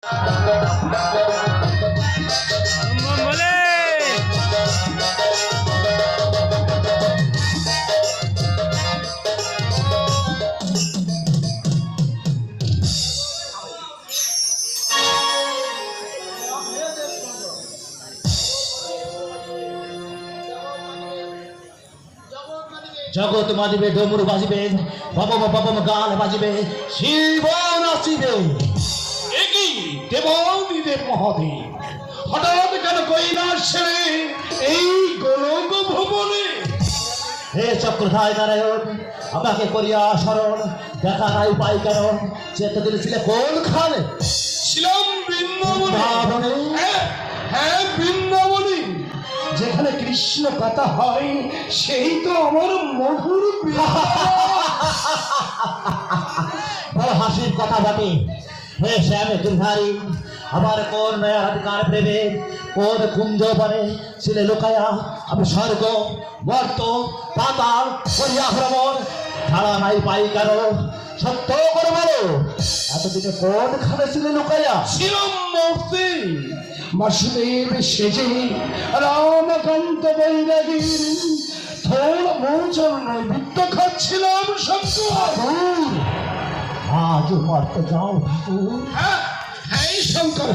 জগৎ মাজিবে, ডমরু বাজিবে, ববম ববম গান বাজিবে, শিব নাচিবে। একই দেবাদিদেব মহাদেব, হঠাৎ কেন কৈলাস ছেড়ে এই গোলক ভুবনে? হে চক্রধায় নারায়ণ, আমাকে করিয়া স্মরণ, দেখা নাই উপায় কারণ। সে এতদিন ছিলে কোনখানে? ছিলাম বৃন্দাবনে। হ্যাঁ, বৃন্দাবনে। যেখানে কৃষ্ণ কথা হয় সেই তো আমার মধুর বড় হাসির কথা বটে। হে শ্যামে দুর্ধারী, আবার কোন নয়াধিকার প্রেমে, কোন কুঞ্জ বনে ছিলে লুকায়া? আমি স্বর্গ মর্ত পাতাল করিয়া ভ্রমণ, ছাড়া নাই পাই কেন? সত্য করে বলো, এতদিনে কোনখানে ছিলে লুকাইয়া? ছিলাম মূর্তি বাসুদেব সেজে, রামকান্ত বৈরাগীর থোড় মোচর নৈবেদ্য খাচ্ছিলাম শঙ্কর। আজ মর্তে যাও ঠাকুর। হ্যাঁ, শঙ্কর।